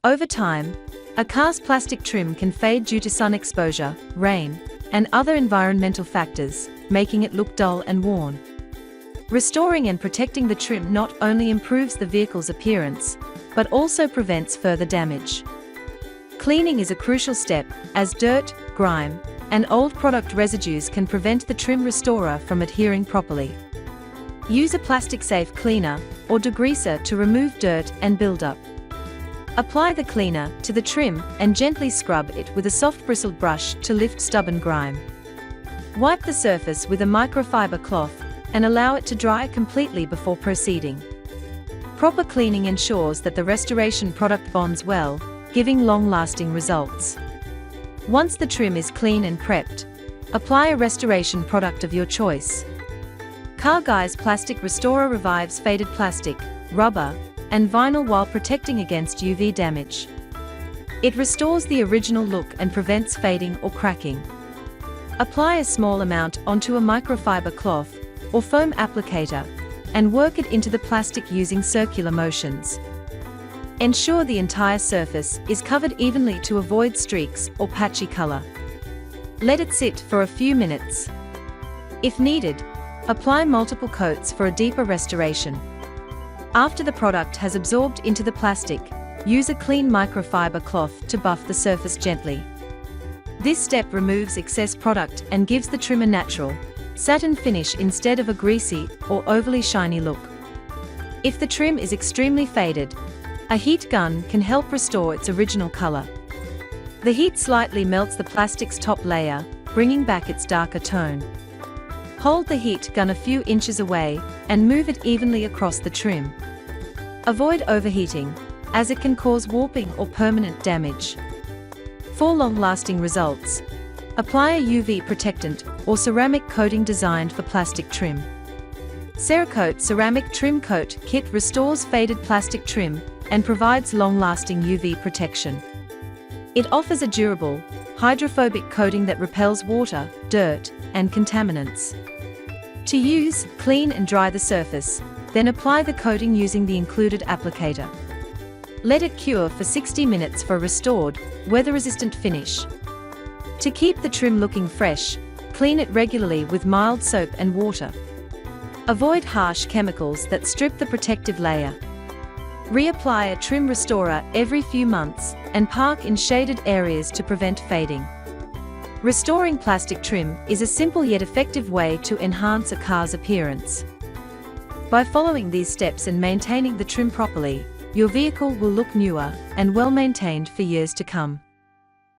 Over time, a car's plastic trim can fade due to sun exposure, rain, and other environmental factors, making it look dull and worn. Restoring and protecting the trim not only improves the vehicle's appearance, but also prevents further damage. Cleaning is a crucial step, as dirt, grime, and old product residues can prevent the trim restorer from adhering properly. Use a plastic-safe cleaner or degreaser to remove dirt and buildup. Apply the cleaner to the trim and gently scrub it with a soft bristled brush to lift stubborn grime. Wipe the surface with a microfiber cloth and allow it to dry completely before proceeding. Proper cleaning ensures that the restoration product bonds well, giving long-lasting results. Once the trim is clean and prepped, apply a restoration product of your choice. Car Guy's Plastic Restorer revives faded plastic, rubber, and vinyl while protecting against UV damage. It restores the original look and prevents fading or cracking. Apply a small amount onto a microfiber cloth or foam applicator and work it into the plastic using circular motions. Ensure the entire surface is covered evenly to avoid streaks or patchy color. Let it sit for a few minutes. If needed, apply multiple coats for a deeper restoration. After the product has absorbed into the plastic, use a clean microfiber cloth to buff the surface gently. This step removes excess product and gives the trim a natural, satin finish instead of a greasy or overly shiny look. If the trim is extremely faded, a heat gun can help restore its original color. The heat slightly melts the plastic's top layer, bringing back its darker tone. Hold the heat gun a few inches away and move it evenly across the trim. Avoid overheating, as it can cause warping or permanent damage. For long-lasting results, apply a UV protectant or ceramic coating designed for plastic trim. Cerakote Ceramic Trim Coat Kit restores faded plastic trim and provides long-lasting UV protection. It offers a durable, hydrophobic coating that repels water, dirt, and contaminants. To use, clean and dry the surface, then apply the coating using the included applicator. Let it cure for 60 minutes for a restored, weather-resistant finish. To keep the trim looking fresh, clean it regularly with mild soap and water. Avoid harsh chemicals that strip the protective layer. Reapply a trim restorer every few months and park in shaded areas to prevent fading. Restoring plastic trim is a simple yet effective way to enhance a car's appearance. By following these steps and maintaining the trim properly, your vehicle will look newer and well maintained for years to come.